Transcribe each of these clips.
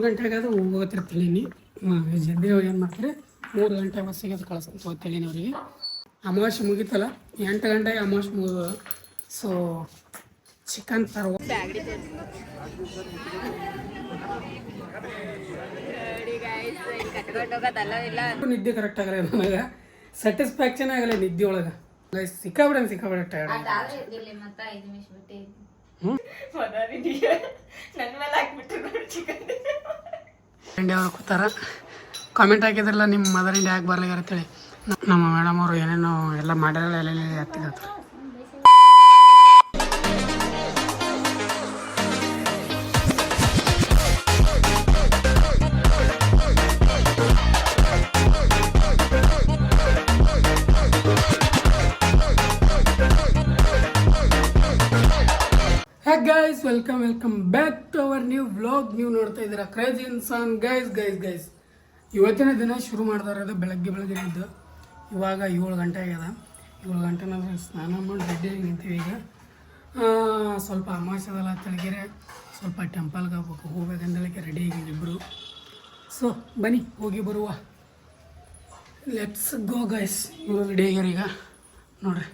ಗಂಟೆಗೆ ಅದು ಹೋಗೋತಿರ್ತೀನಿ. ಜಲ್ದಿ ಏನು ಮಾಡ್ತಾರೆ 3 ಗಂಟೆ ಬಸ್ಸಿಗೆ ಅದು ಕಳ್ಸ್ಕೊಂತ ಹೋಗ್ತೀನಿ ಅವರಿಗೆ. ಅಮಾವಾಸ್ಯೆ ಮುಗೀತಲ್ಲ 8 ಗಂಟೆಗೆ ಅಮಾವಾಸ್ಯೆ ಮುಗಿದು. ಸೊ ಚಿಕನ್ ತರುವ ನಿದ್ದೆ ಕರೆಕ್ಟ್ ಆಗಲ್ಲ ನನಗೆ, ಸ್ಯಾಟಿಸ್ಫ್ಯಾಕ್ಷನ್ ಆಗಲ್ಲ ನಿದ್ದೆ ಒಳಗೆ. ಸಿಕ್ಕಾಬಿಡ ಟೈರ್ಡ್ ಇಂಡಿಯಾ ಅವ್ರು ಕೂತಾರ. ಕಾಮೆಂಟ್ ಹಾಕಿದ್ರಲ್ಲ ನಿಮ್ಮ ಮದರ್ ಇಂಡಿಯಾ ಯಾಕೆ ಬರ್ಲಿಲ್ಲ ಅಂತೇಳಿ. ನಮ್ಮ ಮೇಡಮ್ ಅವರು ಏನೇನೋ ಎಲ್ಲ ಮಾಡಿರಲ್ಲ ಎಲ್ಲ ಹತ್ತಿದ್ರು. Guys welcome back to our new vlog. ನೀವು ನೋಡ್ತಾ ಇದ್ದೀರಾ ಕ್ರೇಜಿ ಇನ್ಸಾನ್. ಗೈಸ್ ಇವತ್ತಿನ ದಿನ ಶುರು ಮಾಡ್ತಾ ಇರೋದು ಬೆಳಗ್ಗೆ ಇದ್ದು. ಇವಾಗ 7 ಗಂಟೆ ಆಗ್ಯದ. 7 ಗಂಟೆ ನಾವು ಸ್ನಾನ ಮಾಡಿ ರೆಡಿಯಾಗಿ ನಿಂತೀವಿ. ಈಗ ಸ್ವಲ್ಪ ಅಮಾವಾಸ್ಯೆ ಅದಲ್ಲ ತೆಳಗೆರೆ, ಸ್ವಲ್ಪ ಟೆಂಪಲ್ಗೆ ಹೋಗ್ಬೇಕಂದೇಳಕ್ಕೆ ರೆಡಿ ಆಗಿದ್ದೀವಿ ಇಬ್ಬರು. ಸೊ ಬನ್ನಿ ಹೋಗಿ ಬರುವ, ಲೆಟ್ಸ್ ಗೋ ಗೈಸ್. ಇವರು ರೆಡಿ ಆಗ್ಯಾರ ಈಗ ನೋಡ್ರಿ.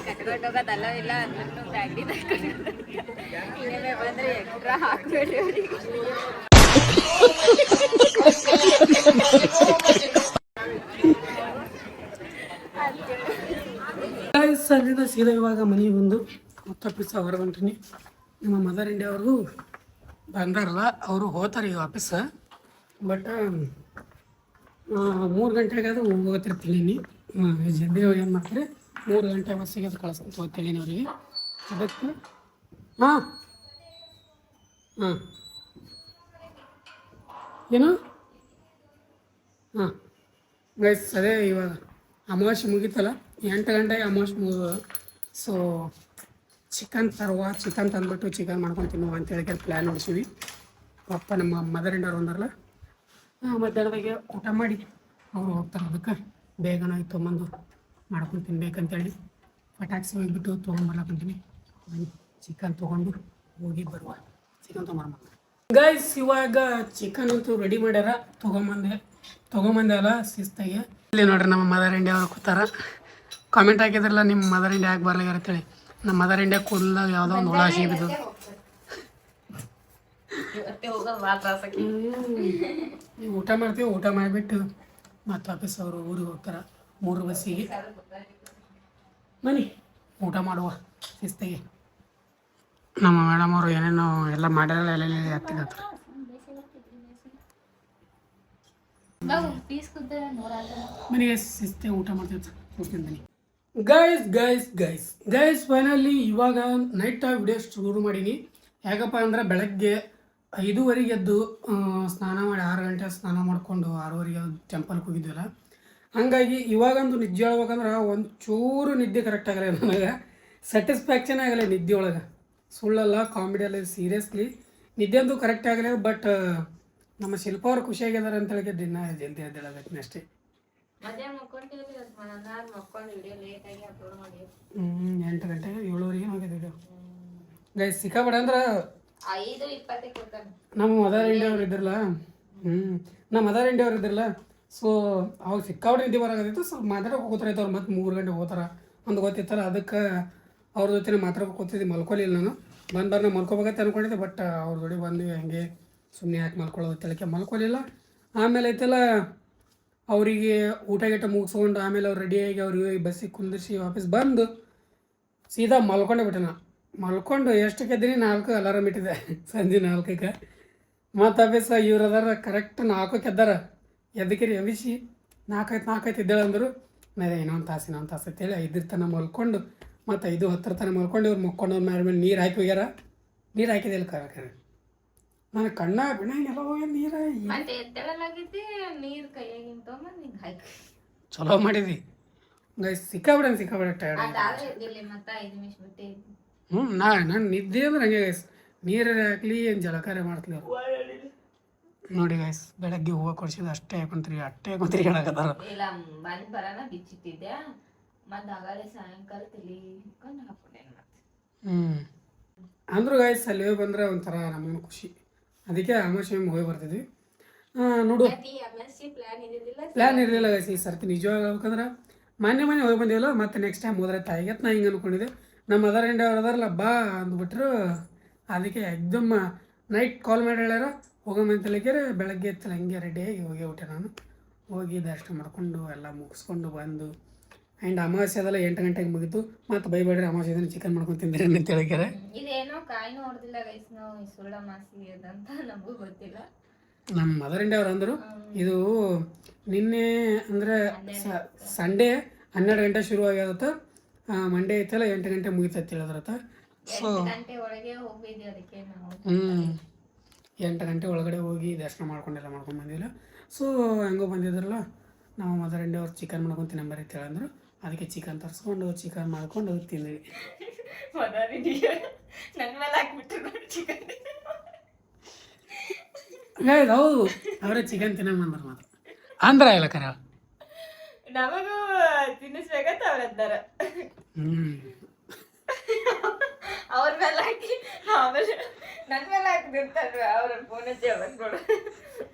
ಕಟ್ಕೊಂಡೋಗೋದಲ್ಲ ಇಲ್ಲ ಅದನ್ನು ಬ್ಯಾಗ್ಡಿ ಇನ್ನೇನೆ ಬಂದರೆ ಎಕ್ಸ್ಟ್ರಾ ಹಾಕಬೇಡಿ ಅವರಿಗೆ. ಅಲ್ಲಿಂದ ಸೀದಾ ಇವಾಗ ಮನೆಗೆ ಬಂದು ತಪ್ಪಿಸ ಹೊರಗೊಂತೀನಿ. ನಮ್ಮ ಮದರ್ ಇಂಡಿಯಾ ಅವ್ರಿಗೂ ಬಂದಾರಲ್ಲ, ಅವರು ಹೋಗ್ತಾರೆ ಈಗ ಆಫೀಸ. ಬಟ್ 3 ಗಂಟೆಗೆ ಅದು ಹೋಗೋತಿರ್ತೀನಿ. ಜಲ್ದಿ ಏನು ಮಾಡ್ತಾರೆ 3 ಗಂಟೆ ಬಸ್ಸಿಗೆ ಅದು ಕಳ್ಸ್ಕೊಂತ ಹೋಗ್ತೀನಿ ಅವರಿಗೆ. ಅದಕ್ಕೆ ಏನು ಗೈಸ್ ಅದೇ ಇವಾಗ ಅಮಾವಾಸ್ಯೆ ಮುಗೀತಲ್ಲ 8 ಗಂಟೆಗೆ ಅಮಾವಾಸ್ಯೆ ಮುಗಿದು. ಸೊ ಚಿಕನ್ ತಂದುಬಿಟ್ಟು ಚಿಕನ್ ಮಾಡ್ಕೊಂಡು ತಿನ್ನುವ ಅಂತೇಳಿ ಪ್ಲ್ಯಾನ್ ನೋಡ್ತೀವಿ. ಪಪ್ಪ ನಮ್ಮ ಮದರ್ ಇಂಡಿಯಾ ಅವ್ರು ಬಂದಾರಲ್ಲ, ಮಧ್ಯಾಹ್ನದಾಗೆ ಊಟ ಮಾಡಿ ಅವರು ಹೋಗ್ತಾರೆ. ಅದಕ್ಕೆ ಬೇಗನ ತೊಗೊಂಬಂದು ಮಾಡ್ಕೊಂಡು ತಿನ್ಬೇಕಂತೇಳಿ ಪಟಾಕ್ಸಿ ಹೋಗಿಬಿಟ್ಟು ತೊಗೊಂಬರ್ಲಾಕೊಂತೀನಿ. ಚಿಕನ್ ತೊಗೊಂಡು ಹೋಗಿ ಬರುವ. ಚಿಕನ್ ತೊಗೊಂಬರ್ಬೇಕು ಗೈಸ್. ಇವಾಗ ಚಿಕನ್ ಅಂತೂ ರೆಡಿ ಮಾಡ್ಯಾರ. ತೊಗೊಂಬಂದೆ ಅಲ್ಲ ಶಿಸ್ತಾಗಿ. ಇಲ್ಲಿ ನೋಡ್ರಿ ನಮ್ಮ ಮದರ್ ಇಂಡಿಯಾ ಅವ್ರು ಕೂತಾರ. ಕಾಮೆಂಟ್ ಹಾಕಿದ್ರಲ್ಲ ನಿಮ್ಮ ಮದರ್ ಇಂಡಿಯಾ ಯಾಕೆ ಬರ್ಲಿಲ್ಲ ಅಂತೇಳಿ. ನಮ್ಮ ಮದರ್ ಇಂಡಿಯಾ ಕೂದಲಾಗ ಯಾವುದೋ ಒಂದು ಹುಳ ಸಿಗಿದ್ದು. ನೀವು ಊಟ ಮಾಡ್ತೀವಿ, ಊಟ ಮಾಡಿಬಿಟ್ಟು ಮತ್ತು ಆಫೀಸ್ ಅವರು ಊರಿಗೆ ಹೋಗ್ತಾರೆ 3 ಬಸ್ಸಿಗೆ. ಬನ್ನಿ ಊಟ ಮಾಡುವ ಶಿಸ್ತಾಗಿ. ನಮ್ಮ ಮೇಡಮ್ ಅವರು ಏನೇನೋ ಎಲ್ಲ ಮಾಡಿರಲ್ಲ ಎಲ್ಲ ಹತ್ತಿದ್ರು. ಮನೆಗೆ ಶಿಸ್ತಾಗಿ ಊಟ ಮಾಡ್ತಿರ್ತಾರೆ. ಬನ್ನಿ ಗೈಸ್ ಫೈನಲಿ ಇವಾಗ ನೈಟ್ ವಿಡಿಯೋ ಶುರು ಮಾಡೀನಿ. ಯಾಕಪ್ಪ ಅಂದ್ರೆ ಬೆಳಗ್ಗೆ 5:30 ಎದ್ದು ಸ್ನಾನ ಮಾಡಿ 6 ಗಂಟೆ ಸ್ನಾನ ಮಾಡಿಕೊಂಡು 6:30 ಟೆಂಪಲ್ಗೆ ಹೋಗಿದ್ವಲ್ಲ. ಹಾಗಾಗಿ ಇವಾಗಂತೂ ನಿದ್ದೆ ಹೇಳ್ಬೇಕಂದ್ರೆ ಒಂದು ಚೂರು ನಿದ್ದೆ ಕರೆಕ್ಟ್ ಆಗಲ್ಲ ನನಗೆ, ಸ್ಯಾಟಿಸ್ಫ್ಯಾಕ್ಷನ್ ಆಗಲ್ಲ ನಿದ್ದೆ ಒಳಗೆ. ಸುಳ್ಳಲ್ಲ, ಕಾಮಿಡಿಯಲ್ಲ, ಸೀರಿಯಸ್ಲಿ ನಿದ್ದೆ ಅಂತೂ ಕರೆಕ್ಟ್ ಆಗಲ್ಲ. ಬಟ್ ನಮ್ಮ ಶಿಲ್ಪ ಅವ್ರು ಖುಷಿಯಾಗಿದ್ದಾರೆ ಅಂತೇಳಿ ದಿನ ಜಲ್ದಿ ಎದ್ದೇಳಬೇಕು ಅಷ್ಟೇ. 8 ಗಂಟೆಗೆ 7:30 ಹೋಗಿದ್ದೀವಿ ಗೈಸ್. ಸಿಕ್ಕಾಬೇಡ ಅಂದ್ರೆ ನಮ್ಮ ಮದರ್ ಇಂಡಿಯಾ ಅವ್ರು ಇದ್ರಲ್ಲ, ನಮ್ಮ ಮದರ್ ಇಂಡಿಯಾ ಅವ್ರು ಇದ್ರಲ್ಲ. ಸೊ ಅವಾಗ ಸಿಕ್ಕಾಬಿಟ್ಟು ನಿದ್ದೆ ಬರೋದಿತ್ತು. ಸ್ವಲ್ಪ ಮಾತಾಡೋಕೆ ಕೂತಾರೈತೆ ಅವ್ರು. ಮತ್ತು 3 ಗಂಟೆಗೆ ಹೋಗ್ತಾರೆ ಅಂತ ಗೊತ್ತಿತ್ತಲ್ಲ. ಅದಕ್ಕೆ ಅವ್ರ ಜೊತೆ ಮಾತಾಡೋಕೆ ಕೂತಿದ್ದೆ. ಮಲ್ಕೊಲಿಲ್ಲ ನಾನು. ಬಂದು ಮಲ್ಕೋಬೇಕಂತ ಅಂದ್ಕೊಂಡಿದ್ದೆ. ಬಟ್ ಅವ್ರ ಜೋಡಿ ಬಂದ್ವಿ. ಹಂಗೆ ಸುಮ್ಮನೆ ಯಾಕೆ ಮಲ್ಕೊಳ್ಳೋದು ತಿಳಕ್ಕೆ ಮಲ್ಕೊಲಿಲ್ಲ. ಆಮೇಲೆ ಐತಲ್ಲ ಅವರಿಗೆ ಊಟ ಗೀಟ ಮುಗಿಸ್ಕೊಂಡು ಆಮೇಲೆ ಅವ್ರು ರೆಡಿಯಾಗಿ ಅವ್ರಿಗೆ ಬಸ್ಸಿಗೆ ಕುಂದಿರಿಸಿ ವಾಪಸ್ ಬಂದು ಸೀದಾ ಮಲ್ಕೊಂಡೇ ಬಿಟ್ಟೆ. ನಾನು ಮಲ್ಕೊಂಡು ಎಷ್ಟಕ್ಕೆ ಎದ್ದೀನಿ 4 ಅಲಾರಾಮ್ ಇಟ್ಟಿದ್ದೆ ಸಂಜೆ 4ಕ್ಕೆ. ಮತ್ತು ಆಫೀಸ್ ಇವ್ರು ಅದಾರ ಕರೆಕ್ಟ್ 4ಕ್ಕೆ ಎದ್ದಾರ. ಎದಕ್ಕಿರಿ ಎಬಿಸಿ 4 ಇದ್ದೇಳೆ ಅಂದರು. ನಾನು ಇನ್ನೊಂದು ತಾಸು ಅಂತೇಳಿ 5 ತನಕ ಮಲ್ಕೊಂಡು ಮತ್ತು 5:10 ತನಕ ಮಲ್ಕೊಂಡು ಇವ್ರು ಮಕ್ಕೊಂಡು ಮೇಲೆ ನೀರು ಹಾಕಿ ಹೋಗ್ಯಾರ. ನೀರು ಹಾಕಿದಿಲ್ಲ ಕರೆ ನನಗೆ ಕಣ್ಣ ಬಿಡಂಗೆಲ್ಲ ಹೋಗ್ಯ ನೀರು. ಚಲೋ ಮಾಡಿದ್ವಿ. ಗೈಸ್ ಸಿಕ್ಕಾಬಿಟ್ಟೆ ಟೈರ್ಡ್ ಅದಾದ್ರೆ ಇದ್ದಿಲ್ಲ ಮತ್ತೆ 5 ನಿಮಿಷ ಬಿಟ್ಟು ನಾನು ನಿದ್ದೆ ಅಂದ್ರೆ ಹಂಗೆ ಗೈಸ್ ನೀರು ಹಾಕ್ಲಿ ಏನು ಜಲಕಾರ ಮಾಡ್ತೀವಿ ನೋಡಿ ಗೈಸ್ ಬೆಳಗ್ಗೆ ಹೂವು ಕೊಡ್ಸಿದ ಅಷ್ಟೇ ಹಾಕೊಂತೀರಿ ಹೇಳಕತ್ತಾರ ಇಲ್ಲ ಬಂದ್ ಬರೋಣ ಬಿಚ್ಚಿಟ್ಟಿದ್ದೆ ಮತ್ತೆ ಆಗಾಳೆ ಸಾಯಂಕಾಲ ತಿಳ್ಕೊಂಡು ಹಾಕೊಂಡೆ ಅಂದ್ರು ಗೈಸ್ ಅಲ್ಲಿ ಹೋಗಿ ಬಂದ್ರೆ ಒಂಥರ ನಮಗೂ ಖುಷಿ ಅದಕ್ಕೆ ಅಮಾವಾಸ್ಯೆ ಹೋಗಿ ಬರ್ತಿದ್ವಿ ನೋಡು ಪ್ಲ್ಯಾನ್ ಇರಲಿಲ್ಲ ಗೈಸ್ ಈ ಸರ್ತಿ ನಿಜವಾಗಿ ಹೇಳ್ಬೇಕಂದ್ರೆ ಮೊನ್ನೆ ಹೋಗಿ ಬಂದಿವಲ್ಲ ಮತ್ತೆ ನೆಕ್ಸ್ಟ್ ಟೈಮ್ ಹೋದ್ರೆ ತಾಯಿಗೆ ನಾ ಹಿಂಗೆ ಅನ್ಕೊಂಡಿದ್ದೆ ನಮ್ಮ ಅದರ್ ಇಂಡಿಯಾ ಅವ್ರು ಅದಾರಲ್ಲ ಬಾ ಅಂದ್ಬಿಟ್ರು ಅದಕ್ಕೆ ಎಕ್ದಮ್ ನೈಟ್ ಕಾಲ್ ಮಾಡಿ ಹೇಳ್ಯಾರ ಹೋಗಂತಲಿಕ್ಕೆ ಬೆಳಗ್ಗೆ ಎತ್ತಲ್ಲ ಹಂಗೆ ರೆಡಿಯಾಗಿ ಹೋಗಿಬಿಟ್ಟೆ ನಾನು ಹೋಗಿ ದರ್ಶನ ಮಾಡಿಕೊಂಡು ಎಲ್ಲ ಮುಗಿಸ್ಕೊಂಡು ಬಂದು ಆ್ಯಂಡ್ ಅಮಾವಾಸ್ಯೆದೆಲ್ಲ 8 ಗಂಟೆಗೆ ಮುಗಿತು ಮತ್ತು ಬೈಬೇಡ್ರಿ ಅಮಾವಾಸ್ಯೆ ದಿನ ಚಿಕನ್ ಮಾಡ್ಕೊಂಡು ತಿಂದಿರಿ ಅಂತ ಹೇಳಿದ್ದಾರೆ ಇದೇನೋ ಕಾಯಿನೂ ಹೊಡೆದಿಲ್ಲ ಗೈಸ್ ನಾವು ಸುಳ್ಳ ಮಾಸಿ ಅಂತ ನಮಗೂ ಗೊತ್ತಿಲ್ಲ ನಮ್ಮ ಮದರ್ ಇಂಡಿಯಾ ಅವ್ರು ಅಂದರು ಇದು ನಿನ್ನೆ ಅಂದರೆ ಸಂಡೇ 12 ಗಂಟೆ ಶುರು ಆಗ್ಯದತ್ತ ಮಂಡೇ ಐತಲ್ಲ 8 ಗಂಟೆ ಮುಗಿತೈತಿ ಹೇಳಿದ್ರತ್ತ ಸೊ 8 ಗಂಟೆ ಒಳಗೆ ಹೋಗಿದ್ವಿ ಅದಕ್ಕೆ ನಾವು 8 ಗಂಟೆ ಒಳಗಡೆ ಹೋಗಿ ದರ್ಶನ ಮಾಡ್ಕೊಂಡು ಬಂದಿಲ್ಲ ಸೊ ಹೆಂಗೋ ಬಂದಿದ್ರಲ್ಲ ನಾವು ಮದರ್ ಇಂಡಿಯಾ ಅವ್ರು ಚಿಕನ್ ಮಾಡ್ಕೊಂಡು ತಿನ್ನಂಬರಿ ಅಂತ ಹೇಳಂದ್ರು ಅದಕ್ಕೆ ಚಿಕನ್ ತರಿಸ್ಕೊಂಡು ಚಿಕನ್ ಮಾಡ್ಕೊಂಡು ತಿಂದ್ವಿ ನನ್ನ ಮೇಲೆ ಹಾಕ್ಬಿಟ್ರು ಚಿಕನ್ ಹೌದು ಅವರೇ ಚಿಕನ್ ತಿನ್ನಂಗೆ ಬಂದ್ರು ಮಾತ್ರ ಆಂಧ್ರ ಇಲ್ಲ ಕರ ನಮಗೂ ತಿನ್ನಿಸ್ಬೇಕಂತ ಅವ್ರ ಅಂತಾರ ಅವ್ರ ಮೇಲೆ ಹಾಕಿ ಆಮೇಲೆ ನನ್ನ ಮೇಲೆ ಹಾಕಿರ್ತಾರೆ ಅವ್ರ ಫೋನ್ ಹಚ್ಚಿ ಅವತ್ತು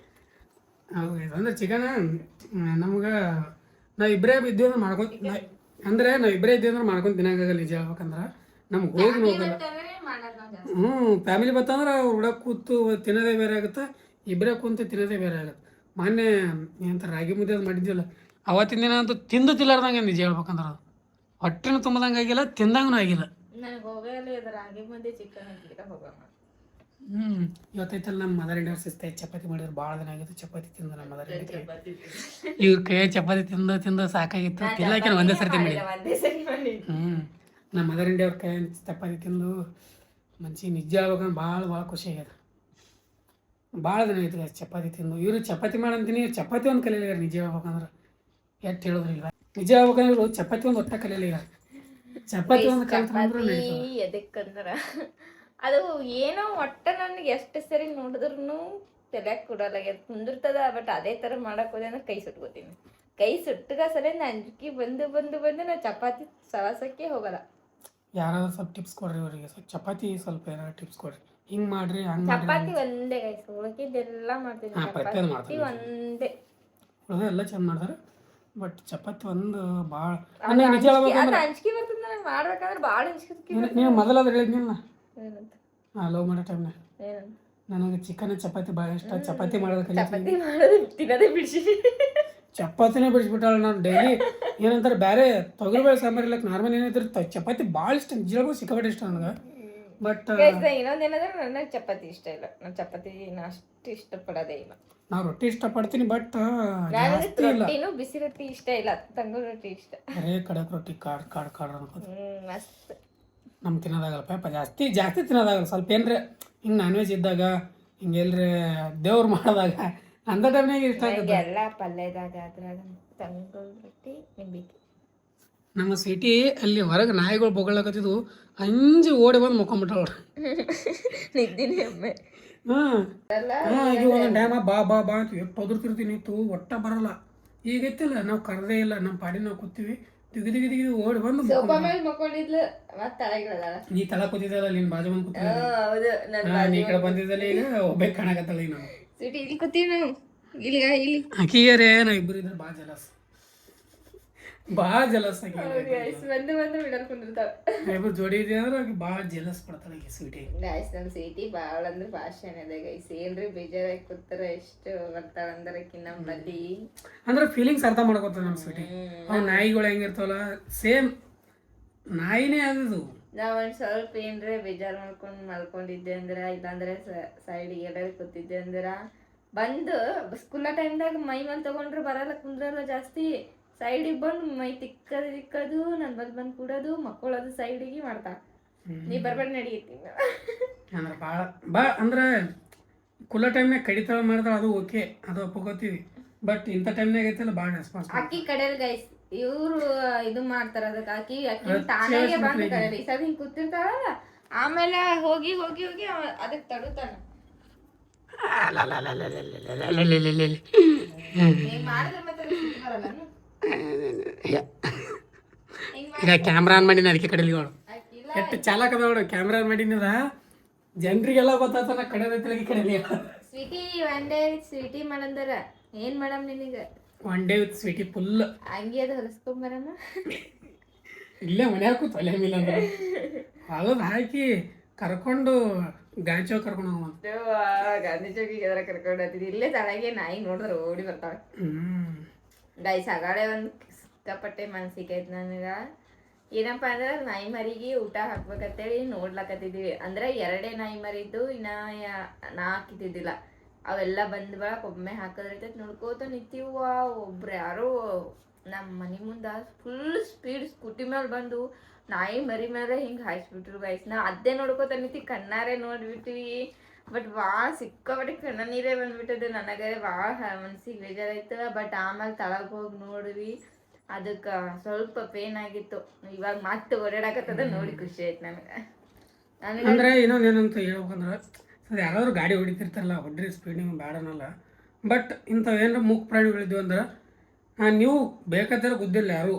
ಹೌದು ಅಂದ್ರೆ ಚಿಕನ್ ನಮ್ಗೆ ನಾವಿಬ್ಬರೇ ಇದ್ದೀವಿ ಅಂದ್ರೆ ಮಾಡ್ಕೊಂಡು ನಾವಿಬ್ಬರೇ ಇದ್ದೀವಿ ಅಂದ್ರೆ ಮಾಡ್ಕೊಂಡು ತಿನ್ನೋಕ್ಕಾಗಲ್ಲ ನಿಜ ಹೇಳ್ಬೇಕಂದ್ರೆ ನಮ್ಗೆ ಹೋಗಿ ಹೋಗಲ್ಲ ಫ್ಯಾಮಿಲಿ ಬತ್ತಂದ್ರೆ ಹುಡಕ್ ಕೂತು ತಿನ್ನೋದೇ ಬೇರೆ ಆಗುತ್ತೆ ಇಬ್ಬರೇ ಕೂತು ತಿನ್ನೋದೇ ಬೇರೆ ಆಗುತ್ತೆ ಮೊನ್ನೆ ಏನಂತ ರಾಗಿ ಮುದ್ದೆ ಅದು ಮಾಡಿದ್ವಲ್ಲ ಅವತ್ತಿನ ದಿನ ಅಂತೂ ತಿಂದು ತಿಲ್ಲಾರ್ದಂಗೆ ನಿಜ ಹೇಳ್ಬೇಕಂದ್ರೆ ಅದು ಹೊಟ್ಟೆನೂ ತುಂಬದಂಗೆ ಆಗಿಲ್ಲ ತಿಂದಂಗೂ ಆಗಿಲ್ಲ ನನಗೆ ಹೋಗಲ್ಲ ಇದು ರಾಗಿ ಮುದ್ದೆ ಚಿಕನ್ ಅಂತ ಹೋಗೋಣ ಇವತ್ತೈತಲ್ಲ ನಮ್ಮ ಮದರ್ ಇಂಡಿಯಾ ಸಿಸ್ತೆ ಚಪಾತಿ ಮಾಡಿದ್ರೆ ಭಾಳ ದಿನ ಆಗಿತ್ತು ಚಪಾತಿ ತಿಂದು ನಮ್ಮ ಮದರ್ ಇಂಡಿಯಾ ಇವ್ರ ಕೈ ಚಪಾತಿ ತಿಂದು ಸಾಕಾಗಿತ್ತು ತಿನ್ನಕ್ಕೆ ಒಂದೇ ಸರ್ತಿ ಮಾಡಿ ನಮ್ಮ ಮದರ್ ಇಂಡಿಯಾ ಅವ್ರ ಕೈ ಚಪಾತಿ ತಿಂದು ಮನ್ಸಿಗೆ ನಿಜ ಆಗ್ಬೇಕಂದ್ರೆ ಭಾಳ ಖುಷಿ ಆಗ್ಯದ ಭಾಳ ದಿನ ಆಯ್ತು ಚಪಾತಿ ತಿಂದು ಇವರು ಚಪಾತಿ ಮಾಡಂತೀನಿ ಚಪಾತಿ ಒಂದು ಕಲಿಯಲ್ಲ ನಿಜ ಹೇಳ್ಬೇಕಂದ್ರೆ ಎಷ್ಟು ಹೇಳಿದ್ರು ಇಲ್ಲ ನಿಜ ಹೇಳ್ಬೇಕಂದ್ರೆ ಚಪಾತಿ ಒಂದು ಒಟ್ಟ ಕಲಿಯಲ್ಲ ಚಪಾತಿ ಒಂದು ಕಲ್ತ್ಕೊಂಡ್ರು ಎದಕ್ಕಂದ್ರ ಅದು ಏನೋ ಒಟ್ಟ ನನಗೆ ಎಷ್ಟು ಸರಿ ನೋಡಿದ್ರು ತಲೆಯಾಗ ಕೊಡಲಾಗ್ಯದ ಕುಂದಿರ್ತದ ಬಟ್ ಅದೇ ಥರ ಮಾಡಕ್ಕೆ ಹೋದೆ ಅಂದ್ರೆ ಕೈ ಸುಟ್ಕೋತೀನಿ ಕೈ ಸುಟ್ಟಗ ಸಲಿಂದ ಅಂಜಿಕೆ ಬಂದು ನಾ ಚಪಾತಿ ಸವಾಸಕ್ಕೆ ಹೋಗಲ್ಲ ಯಾರಾದ್ರೂ ಸ್ವಲ್ಪ ಟಿಪ್ಸ್ ಕೊಡ್ರಿ ಅವರಿಗೆ ಚಪಾತಿ ಸ್ವಲ್ಪ ಏನಾದ್ರು ಟಿಪ್ಸ್ ಕೊಡ್ರಿ ಹಿಂಗೆ ಮಾಡ್ರಿ ಹಂಗೆ ಚಪಾತಿ ಒಂದೇ ಗೈಸ್ ಉಳ್ಕಿದ್ದೆಲ್ಲ ಮಾಡ್ತೀನಿ ಚಪಾತಿ ಒಂದೇ ಉಳಿದೆಲ್ಲ ಚಂದ ಮಾಡ್ತಾರೆ ಬಟ್ ಚಪಾತಿ ಒಂದು ಭಾಳ ಅಂಜಿಕೆ ಬರ್ತದೆ ನನಗೆ ಮಾಡ್ಬೇಕಂದ್ರೆ ಭಾಳ ಅಂಜಿಕೆ ನೀವು ಮೊದಲಾದ್ರೆ ಹೇಳಿದ್ನಿಲ್ಲ ಲವ್ ಮಾಡೋ ಟೈಮ್ನಾಗ ನನಗೆ ಚಿಕನ್ ಚಪಾತಿ ಭಾಳ ಇಷ್ಟ ಚಪಾತಿ ಮಾಡೋದು ತಿನ್ನೋದೇ ಬಿಡಿಸಿ ಚಪಾತಿನೇ ಬಿಡಿಸ್ಬಿಟ್ಟಾಳ ನಾನು ಡೈಲಿ ಏನಂತಾರೆ ಬೇರೆ ತೊಗರಿಬೇಳೆ ಸಾಂಬಾರು ಇಲ್ಲ ನಾರ್ಮಲ್ ಏನಿದ್ರೆ ಚಪಾತಿ ಭಾಳ ಇಷ್ಟ ನಿಜವಾಗೂ ಸಿಕ್ಕಾಪಟ್ಟೆ ಇಷ್ಟ ನನಗೆ ಬಟ್ ಇನ್ನೊಂದೇನಂದ್ರೆ ನನಗೆ ಚಪಾತಿ ಇಷ್ಟ ಇಲ್ಲ ನಾನು ಚಪಾತಿ ಅಷ್ಟು ಇಷ್ಟಪಡೋದೇ ಇಲ್ಲ ನಾವು ರೊಟ್ಟಿ ಇಷ್ಟಪಡ್ತೀನಿ ಬಟ್ ರೊಟ್ಟಿನೂ ಬಿಸಿ ರೊಟ್ಟಿ ಇಷ್ಟ ಇಲ್ಲ ತಂಗೂರು ರೊಟ್ಟಿ ಇಷ್ಟ ಬರೇ ಕಡಕ್ ರೊಟ್ಟಿ ಕಾಡ್ ಅನ್ಕೋದು ಮಸ್ತ್ ನಮ್ಗೆ ತಿನ್ನೋದಾಗಲ್ಲ ಪಾಪ ಜಾಸ್ತಿ ತಿನ್ನೋದಾಗಲ್ಲ ಸ್ವಲ್ಪ ಏನ್ರಿ ಹಿಂಗೆ ನಾನ್ ವೆಜ್ ಇದ್ದಾಗ ಹಿಂಗೆ ಎಲ್ರಿ ದೇವ್ರು ಮಾಡೋದಾಗ ಅಂಥ ಟೈಮ್ನಾಗ ಇಷ್ಟ ಆಗುತ್ತೆ ಎಲ್ಲ ಪಲ್ಯದಾಗ ಅದ್ರಾಗ ತಂಗೂರು ರೊಟ್ಟಿ ನಿಂಬಿಕೆ ನಮ್ಮ ಸಿಟಿ ಅಲ್ಲಿ ಹೊರಗೆ ನಾಯಿಗಳು ಬೊಗಳಕತ್ತಿದ್ವು ಅಂಜಿ ಓಡಿ ಬಂದು ಮುಕ್ಕೊಂಬಿಟ್ಟ ನಿದ್ದಿನಿ ಒಮ್ಮೆ ಈಗ ಒಂದೊಂದು ಡ್ಯಾಮ ಬಾ ಅಂತ ಎಷ್ಟು ಒದರ್ತಿರ್ತೀನಿ ನಿಂತು ಒಟ್ಟ ಬರಲ್ಲ ಈಗ ಐತಿಲ್ಲ ನಾವು ಕರೆದೇ ಇಲ್ಲ ನಮ್ಮ ಪಾಡಿ ನಾವು ಕೂತೀವಿ ದಿಗಿ ಓಡಿ ಬಂದು ನೀ ತಳ ಕೂತಿದ್ದಲ್ಲ ನೀನ್ ಬಾಜು ಬಂದು ಕೂತಿದ್ದ ನೀ ಕಡೆ ಬಂದಿದ್ದಲ್ಲ ಈಗ ಒಬ್ಬೇ ಕಾಣಕತ್ತಲ್ಲ ಈಗ ನಾವು ಇಲ್ಲಿ ಕೂತೀವಿ ನಾವು ಇಲ್ಲಿ ಆಕಿಯರೇ ನಾವು ಇಬ್ಬರು ಇದ್ರೆ ಭಾಳ ಜಲಸ್ ಆಗಿ ಇಬ್ಬರು ಜೋಡಿ ಇದೆ ಅಂದ್ರೆ ಆಕೆ ಭಾಳ ಜಲಸ್ ಪಡ್ತಾಳೆ ಆಕೆ ಸ್ವೀಟಿ ಗೈಸ್ ನಮ್ಮ ಸ್ವೀಟಿ ಭಾಳ ಅಂದ್ರೆ ಭಾಷಣ ಇದೆ ಗೈಸ್ ಏನ್ರಿ ಬೇಜಾರಾಗಿ ಕೂತಾರ ಎಷ್ಟು ಬರ್ತಾಳ ಅಂದ್ರೆ ನಮ್ಮಲ್ಲಿ ಅಂದ್ರೆ ಫೀಲಿಂಗ್ಸ್ ಅರ್ಥ ಮಾಡ್ಕೊತಾರ ನಮ್ಮ ಸ್ವೀಟಿ ಅವ್ ನಾಯಿಗಳು ಹೆಂಗಿರ್ತಾವಲ್ಲ ಸೇಮ್ ನಾಯಿನೇ ಅದು ನಾವ್ ಒಂದ್ ಸ್ವಲ್ಪ ಏನ್ರಿ ಬೇಜಾರು ಮಾಡ್ಕೊಂಡು ಮಲ್ಕೊಂಡಿದ್ದೆ ಅಂದ್ರ ಇಲ್ಲಾಂದ್ರೆ ಸೈಡಿಗೆ ಎಲ್ಲಾರು ಕೂತಿದ್ದೆ ಅಂದ್ರ ಬಂದು ಸ್ಕೂಲ ಟೈಮ್ದಾಗ ಮೈ ಮೇಲೆ ತಗೊಂಡ್ರು ಬರಲ್ಲ ಕುಂದ್ರಲ್ಲ ಜಾಸ್ತಿ ಸೈಡಿಗೆ ಬಂದು ಮೈ ತಿಕ್ಕದು ನನ್ ಬಂದು ಕೂಡೋದು ಮಕ್ಕಳದು ಸೈಡಿಗೆ ಮಾಡ್ತಾ ನೀ ಬರ್ಬೇಡ ನಡೀತೀನಿ ಅಂದ್ರೆ ಭಾಳ ಅಂದ್ರೆ ಕುಲ್ಲ ಟೈಮ್ನಾಗ ಕಡಿತಾಳ ಮಾಡ್ತಾಳ ಅದು ಓಕೆ ಅದು ಒಪ್ಕೋತೀವಿ ಬಟ್ ಇಂಥ ಟೈಮ್ನಾಗ ಐತಲ್ಲ ಭಾಳ ರೆಸ್ಪಾನ್ಸ್ ಅಕ್ಕಿ ಕಡೆಯಲ್ಲಿ ಗೈಸ್ ಇವ್ರು ಇದು ಮಾಡ್ತಾರ ಅದಕ್ಕೆ ಆಕಿ ತಾನಾಗೆ ಬಂದು ಕರೆಯಲ್ಲ ಈ ಸಲ ಹಿಂಗ್ ಕೂತಿರ್ತಾಳಲ್ಲ ಆಮೇಲೆ ಹೋಗಿ ಹೋಗಿ ಹೋಗಿ ಅದಕ್ಕೆ ತಡುತ್ತಾನ ಹಿಂಗ್ ಮಾಡಿದ್ರೆ ಮತ್ತೆ ಸಿಟ್ಟು ಬರಲ್ಲ ಈಗ ಕ್ಯಾಮ್ರಾ ಆನ್ ಮಾಡೀನಿ ಅದಕ್ಕೆ ಕಡೆಲಿಗಳು ಆಕಿಲ್ಲ ಎಷ್ಟು ಚಾಲಕ್ ಅದ ನೋಡು ಕ್ಯಾಮ್ರಾ ಆನ್ ಮಾಡೀನಿದ ಜನರಿಗೆಲ್ಲ ಗೊತ್ತಾತ ನಾ ಕಡೆದೈತಿ ಕಡೆಲಿ ಸ್ವೀಟಿ ಒನ್ ಡೇ ಸ್ವೀಟಿ ಮಾಡಂದಾರ ಏನ್ ಮಾಡಮ್ ನಿನಗ one day with sweetie full ಹಂಗೆ ಅದು ಹೊರಸ್ಕೊಂಬರಮ್ಮ ಇಲ್ಲೇ ಮನ್ಯಾಗ ಕೂತ್ ಒಲೆ ಮೇಲೆ ಅಂದ್ರೆ ಹೊಲದ ಹಾಕಿ ಕರ್ಕೊಂಡು ಗಾಂಚೋ ಕರ್ಕೊಂಡು ಹೋಗ ಗಾಂಧಿ ಚೌಕಿಗೆ ಎದ್ರ ಕರ್ಕೊಂಡು ಹೋಗ್ತಿದ್ವಿ ಇಲ್ಲೇ ತಳಗೆ ನಾಯಿ ನೋಡಿದ್ರೆ ಓಡಿ ಬರ್ತಾಳೆ ಗೈಸ್ ಆಗಾಳೆ ಒಂದು ಸಿಕ್ಕಾಪಟ್ಟೆ ಮನ್ಸಿಗೆ ಐತೆ ನನಗ ಏನಪ್ಪ ಅಂದ್ರೆ ನಾಯಿ ಮರಿಗೆ ಊಟ ಹಾಕ್ಬೇಕಂತೇಳಿ ನೋಡ್ಲಕತ್ತಿದ್ವಿ ಅಂದ್ರೆ 2 ನಾಯಿ ಮರಿದ್ದು ಇನ್ನ 4 ಇದ್ದಿದ್ದಿಲ್ಲ ಅವೆಲ್ಲ ಬಂದ್ ಬಳಕ ಒಮ್ಮೆ ಹಾಕದ್ರೈತೈತಿ ನೋಡ್ಕೋತ ನಿಂತೀವ ಒಬ್ರು ಯಾರೋ ನಮ್ಮ ಮನೆ ಮುಂದ ಫುಲ್ ಸ್ಪೀಡ್ ಸ್ಕೂಟಿ ಮೇಲೆ ಬಂದು ನಾಯಿ ಮರಿ ಮೇಲೆ ಹಿಂಗೆ ಹಾಯಿಸ್ಬಿಟ್ರು ಗೈಸ್ ನಾ ಅದೇ ನೋಡ್ಕೋತ ನಿಂತಿ ಕಣ್ಣಾರೆ ನೋಡ್ಬಿಟ್ವಿ ಬಟ್ ಭಾಳ ಸಿಕ್ಕಾಪಟ್ಟೆ ಕಣ್ಣ ನೀರೇ ಬಂದ್ಬಿಟ್ಟದೆ ನನಗೆ ಭಾಳ ಮನ್ಸಿಗೆ ಬೇಜಾರಾಯ್ತು ಬಟ್ ಆಮೇಲೆ ತಳಗ್ ಹೋಗಿ ನೋಡ್ವಿ ಅದಕ್ಕೆ ಸ್ವಲ್ಪ ಪೇನ್ ಆಗಿತ್ತು ಇವಾಗ ಮತ್ತೆ ಓಡಾಡಕತ್ತದ ನೋಡಿ ಖುಷಿ ಆಯ್ತು ನನಗೆ ಅಂದ್ರೆ ಇನ್ನೊಂದು ಏನಂತ ಹೇಳ್ಬೇಕಂದ್ರೆ ಅದು ಯಾರಾದ್ರೂ ಗಾಡಿ ಹೊಡಿತಿರ್ತಾರಲ್ಲ ಹೊಡ್ರಿ ಸ್ಪೀಡಿಂಗ್ ಬೇಡ ಅನ್ನಲ್ಲ ಬಟ್ ಇಂಥವು ಏನಾರ ಮೂಕ್ ಪ್ರಾಣಿಗಳಿದ್ವು ಅಂದ್ರೆ ನೀವು ಬೇಕಾದ್ರೆ ಗುದ್ದಿಲ್ಲ ಯಾರು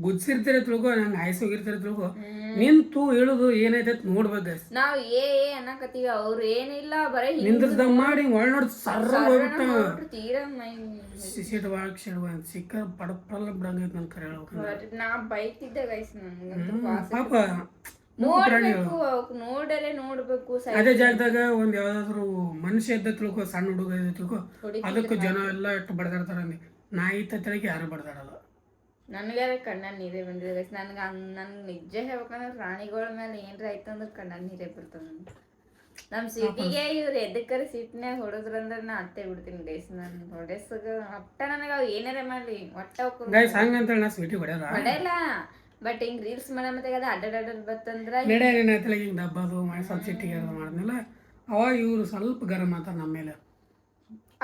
ಗುದ್ಸಿರ್ತೀರ ತಿಳ್ಕೊ ನಂಗೆ ಹಾಯ್ಸೋಗಿರ್ತೀರ ತಿಳ್ಕೊ ನಿಂತು ಹೇಳುದು ಏನೈತೈತೆ ನೋಡ್ಬೇಕು ಗೈಸ್ ನಾವ್ ಏ ಅನ್ನಕತ್ತೀವಿ ಅವ್ರು ಏನಿಲ್ಲ ಬರೀ ನಿಂದ್ರದಂಗ್ ಮಾಡಿ ಒಳ ನೋಡಿ ಸರ್ರ ಹೋಗ್ಬಿಟ್ಟ ತೀರಾ ಸಿಸಿಟ್ ಬಾಳ್ ಸಿಕ್ಕ ಪಡಪಲ್ಲ ಬಿಡಂಗೈತೆ ನನ್ ಕರೆ ಹೇಳ್ಬೇಕು ನಾ ಬೈತಿದ್ದೆ ಗೈಸ್ ಪಾಪ ನೋಡ್ಬೇಕು ನೋಡರೆ ನೋಡ್ಬೇಕು ಅದೇ ಜಾಗದಾಗ ಒಂದ್ ಯಾವ್ದಾದ್ರು ಮನುಷ್ಯ ಇದ್ದ ತಿಳ್ಕೊ ಸಣ್ಣ ಹುಡುಗ ಇದ್ದ ತಿಳ್ಕೊ ಅದಕ್ಕೂ ಜನ ಎಲ್ಲ ಎಷ್ಟು ಬಡ್ದಾಡ್ತಾರ ನಾಯಿ ತಳಿಗೆ ಯಾರು ಬಡ್ದಾಡಲ್ಲ ನನಗಾರ ಕಣ್ಣಲ್ಲಿ ನೀರೇ ಬಂದಿದೆ ಗೈಸ್ ನನ್ಗೆ ನಿಜ ಹೇಳ್ಬೇಕಂದ್ರೆ ಪ್ರಾಣಿಗಳ ಮೇಲೆ ಏನ್ರ ಆಯ್ತು ಅಂದ್ರೆ ಕಣ್ಣಲ್ಲಿ ನೀರೇ ಬರ್ತದೆ ನಮ್ಮ ಸಿಟಿಗೆ ಇವ್ರು ಎದಕ್ಕರ ಸಿಟ್ನ್ಯಾಗ ಹೊಡೋದ್ರಂದ್ರೆ ನಾ ಅತ್ತೆ ಬಿಡ್ತೀನಿ ಗೈಸ್ ನಾನು ಹೊಡೆಸಗ ಒಟ್ಟ ನನಗೆ ಅವು ಏನಾರೇ ಮಾಡಲಿ ಒಟ್ಟ ಗೈಸ್ ಹಂಗಂತೇಳಿ ನಾ ಸ್ವೀಟಿ ಹೊಡೆಯಲ್ಲ ಬಟ್ ಹಿಂಗ್ ರೀಲ್ಸ್ ಮತ್ತೆ ಅದು ಅಡ್ಡಾಡ್ ಬತ್ತಂದ್ರ ಹಿಂಗೆ ದಬ್ಬದು ಸ್ವಲ್ಪ ಸಿಟ್ಟಿಗೆ ಮಾಡಿದ್ಮೇಲೆ ಅವಾಗ ಇವ್ರು ಸ್ವಲ್ಪ ಗರಂ ಆತ ನಮ್ಮ ಮೇಲೆ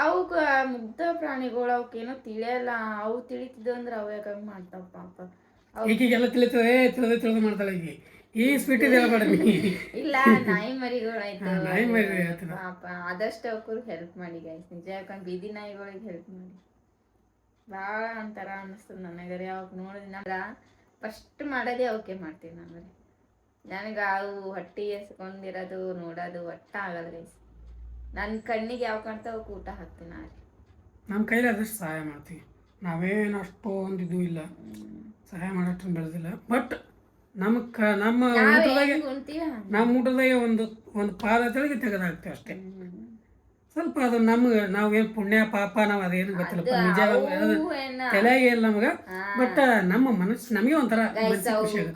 ಅವಕ್ಕ ಮುಗ್ಧ ಪ್ರಾಣಿಗಳು ಅವಕ್ಕೇನೋ ತಿಳಿಯಲ್ಲ ಅವು ತಿಳಿತಿದ್ವು ಅಂದ್ರೆ ಅವು ಯಾಕಂಗ್ ಮಾಡ್ತಾವ ಪಾಪ ಈಗೀಗೆಲ್ಲ ತಿಳಿತದೆ ತಿಳಿದು ಮಾಡ್ತಾಳೆ ಈಗ ಈ ಸ್ವೀಟ್ ಹೇಳ್ಬೇಡ ನೀ ಇಲ್ಲ ನಾಯಿ ಮರಿಗಳು ಆಯ್ತು ನಾಯಿ ಮರಿ ಪಾಪ ಆದಷ್ಟು ಅವಕ್ಕೂ ಹೆಲ್ಪ್ ಮಾಡಿ ಗೈಸ್ ನಿಜ ಯಾಕಂದ್ರೆ ಬೀದಿ ನಾಯಿಗಳಿಗೆ ಹೆಲ್ಪ್ ಮಾಡಿ ಭಾಳ ಒಂಥರ ಅನ್ನಿಸ್ತದೆ ನನಗರೆ ಅವಕ್ಕೆ ನೋಡಿದ್ರೆ ಫಸ್ಟ್ ಮಾಡೋದೇ ಅವಕ್ಕೆ ಮಾಡ್ತೀನಿ ನನಗೆ ಅವು ಹೊಟ್ಟೆ ಎಸ್ಕೊಂಡಿರೋದು ನೋಡೋದು ಒಟ್ಟ ಆಗಲ್ಲ ಗೈಸ್ ನನ್ನ ಕಣ್ಣಿಗೆ ಯಾವ ಕಾಣ್ತಾವ ಊಟ ಹಾಕ್ತೀನಿ ನಮ್ಮ ಕೈಲಿ ಆದಷ್ಟು ಸಹಾಯ ಮಾಡ್ತೀವಿ ನಾವೇನು ಅಷ್ಟೊಂದು ಇದು ಇಲ್ಲ ಸಹಾಯ ಮಾಡೋಷ್ಟು ಬೆಳೆದಿಲ್ಲ ಬಟ್ ನಮ್ಮ ಊಟದಾಗೆ ಒಂದು ಪಾದ ತೆಳಗೆ ತೆಗೆದಾಗ್ತೇವೆ ಅಷ್ಟೇ ಸ್ವಲ್ಪ ಅದು ನಮ್ಗೆ ನಾವೇನು ಪುಣ್ಯ ಪಾಪ ನಾವು ಅದೇನು ಗೊತ್ತಿಲ್ಲ ನಿಜ ತಲೆಯಾಗೆ ಇಲ್ಲ ನಮ್ಗೆ ಬಟ್ ನಮ್ಮ ಮನಸ್ಸು ನಮಗೆ ಒಂಥರ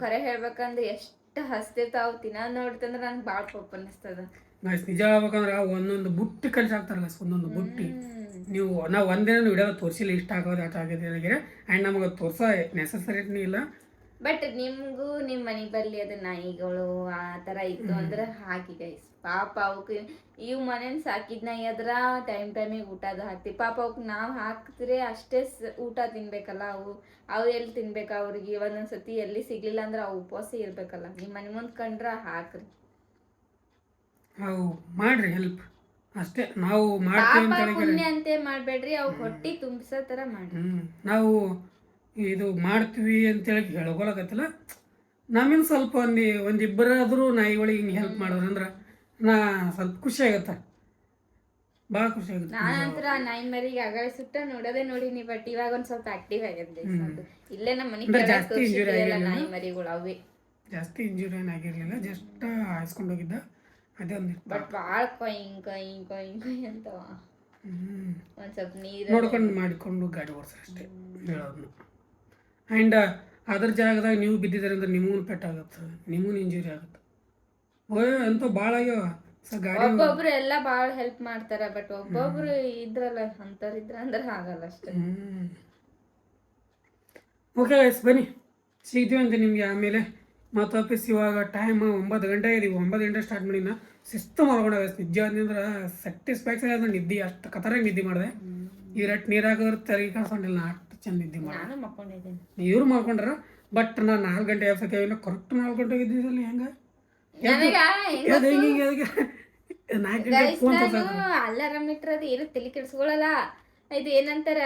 ಖರೆ ಹೇಳ್ಬೇಕಂದ್ರೆ ಎಷ್ಟು ಹಸ್ತಿರ್ತಾವ ತಿನ್ನ ನೋಡ್ತಂದ್ರೆ ನಂಗೆ ಭಾಳ ಪಾಪ ಅನ್ನಿಸ್ತದ ನಿಜ ಹೇಳ್ಬೇಕಂದ್ರೆ ಒಂದೊಂದು ಬುಟ್ಟಿ ಕಲ್ಸಿ ಹಾಕ್ತಾರಲ್ಲ ಒಂದೊಂದು ಬುಟ್ಟಿ ನಾವು ಒಂದಿನ ವಿಡಿಯೋ ತೋರಿಸಿಲ್ಲ ಇಷ್ಟ ಆಗೋದು ಆಟ ಆಗಿದೆ ಆ್ಯಂಡ್ ನಮಗೆ ತೋರ್ಸೋ ನೆಸಸರಿನೇ ಇಲ್ಲ ಬಟ್ ನಿಮ್ಗೂ ನಿಮ್ಮ ಮನೆ ಬರ್ಲಿ ಅದು ನಾಯಿಗಳು ಆ ಥರ ಇತ್ತು ಅಂದ್ರೆ ಹಾಕಿ ಗೈಸ್ ಪಾಪ ಅವಕ್ಕೆ ಇವು ಮನೇನ ಸಾಕಿದ ನಾಯಿ ಅದ್ರ ಟೈಮಿಗೆ ಊಟ ಅದು ಹಾಕ್ತಿವಿ ಪಾಪ ಅವಕ್ಕೆ ನಾವು ಹಾಕಿದ್ರೆ ಅಷ್ಟೇ ಊಟ ತಿನ್ಬೇಕಲ್ಲ ಅವು ಎಲ್ಲಿ ತಿನ್ಬೇಕು ಅವ್ರಿಗೆ ಒಂದೊಂದ್ಸತಿ ಎಲ್ಲಿ ಸಿಗ್ಲಿಲ್ಲ ಅಂದ್ರೆ ಅವು ಉಪವಾಸ ಇರ್ಬೇಕಲ್ಲ ನಿಮ್ಮ ಮನೆ ಮುಂದೆ ಕಂಡ್ರೆ ಹಾಕ್ರಿ ನಾವು ಮಾಡ್ರಿ ಹೆಲ್ಪ್ ಅಷ್ಟೇ ನಾವು ಮಾಡ್ತೀವಿ ಪುಣ್ಯ ಅಂತೆ ಮಾಡ್ಬೇಡ್ರಿ ಅವು ಹೊಟ್ಟಿ ತುಂಬಿಸೋ ಥರ ಮಾಡ್ರಿ ನಾವು ಇದು ಮಾಡ್ತೀವಿ ಅಂತೇಳಿ ಹೇಳ್ಕೊಳಕತ್ತಿಲ್ಲ ನಮ್ಮಿಂದ ಸ್ವಲ್ಪ ಒಂದಿಬ್ಬರಾದರೂ ನಾಯಿಗಳಿಗೆ ಹಿಂಗೆ ಹೆಲ್ಪ್ ಮಾಡೋದಂದ್ರೆ ನಾ ಸ್ವಲ್ಪ ಖುಷಿ ಆಗತ್ತೆ ಭಾಳ ಖುಷಿ ಆಗುತ್ತೆ ನಾನಂತರ ನಾಯಿ ಮರಿಗೆ ಆಗ ಸುತ್ತ ನೋಡೋದೇ ನೋಡಿನಿ ಬಟ್ ಇವಾಗ ಒಂದು ಸ್ವಲ್ಪ ಆಕ್ಟಿವ್ ಆಗಿದೆ ಇಲ್ಲೇ ನಮ್ಮ ಮನೆ ಜಾಸ್ತಿ ಇಂಜುರಿ ನಾಯಿ ಮರಿಗಳು ಅವೇ ಜಾಸ್ತಿ ಇಂಜುರಿ ಏನಾಗಿರ್ಲಿಲ್ಲ ಜಸ್ಟ್ ಹಾಯಿಸ್ಕೊಂಡು ಹೋಗಿದ್ದ ಅದೇ ಒಂದು ಬಟ್ ಭಾಳ ಕೊಯ್ ಅಂತವ ಒಂದು ಸ್ವಲ್ಪ ನೀರು ನೋಡ್ಕೊಂಡು ಮಾಡಿಕೊಂಡು ಗಾಡಿ ಓಡಿಸ್ರಿ ಅಷ್ಟೇ ಹೇಳೋದನ್ನ ಆ್ಯಂಡ್ ಅದ್ರ ಜಾಗದಾಗ ನೀವು ಬಿದ್ದಿದ್ದೀರಂದ್ರೆ ನಿಮಗೂ ಪೆಟ್ಟಾಗುತ್ತೆ ನಿಮಗೂ ಇಂಜುರಿ ಆಗುತ್ತೆ ಅಂತೂ ಭಾಳ ಆಗ್ಯಾವ ಒಬ್ಬೊಬ್ರು ಎಲ್ಲ ಭಾಳ ಹೆಲ್ಪ್ ಮಾಡ್ತಾರ ಬಟ್ ಒಬ್ಬೊಬ್ರು ಇದ್ರಲ್ಲ ಅಂತವ್ರು ಇದ್ರ ಅಂದ್ರೆ ಆಗಲ್ಲ ಅಷ್ಟೇ ಓಕೆ ಬನ್ನಿ ಸಿಗ್ತೀವಿ ಅಂತ ನಿಮಗೆ ಆಮೇಲೆ ಮತ್ತು ವಾಪಸ್ ಇವಾಗ ಟೈಮ್ 9 ಗಂಟೆ ಇದೀವಿ 9 ಗಂಟೆ ಸ್ಟಾರ್ಟ್ ಮಾಡಿನ ಶಿಸ್ತು ಮಾಡ್ಕೊಂಡ ನಿಜ ಅಂದ್ರೆ ಸ್ಯಾಟಿಸ್ಫ್ಯಾಕ್ಷನ್ ಆದ ನಿದ್ದೆ ಅಷ್ಟು ಕತರಾಗಿ ನಿದ್ದೆ ಮಾಡಿದೆ ಇವ್ರಟ್ಟು ನೀರು ಹಾಕಿದ್ರೆ ತಲೆಗೆ ಕಾಣಿಸ್ಕೊಂಡಿಲ್ಲ ನಾ ಅಷ್ಟು ಚಂದ ನಿದ್ದೆ ಮಾಡಿ ನಾನು ಮಕ್ಕೊಂಡಿದ್ದೀನಿ ಇವ್ರು ಮಾಡ್ಕೊಂಡ್ರ ಬಟ್ ನಾನು 4 ಗಂಟೆ ಎಬ್ಸಕ್ಕೆ ಇಲ್ಲ, ಕರೆಕ್ಟ್ 4 ಗಂಟೆಗೆ ಇದ್ದಿದ್ದಲ್ಲ ಹೆಂಗೆ ನನಗ ಅದು ಹಿಂಗೆ ಅದಕ್ಕೆ 4 ಗಂಟೆ ಫೋನ್ ನಾನು ಅಲಾರಾಮ್ ಇಟ್ಟಿರೋದು ಏನು ತಲೆ ಕೆಡಿಸ್ಕೊಳ್ಳಲ್ಲ. ಇದು ಏನಂತಾರ,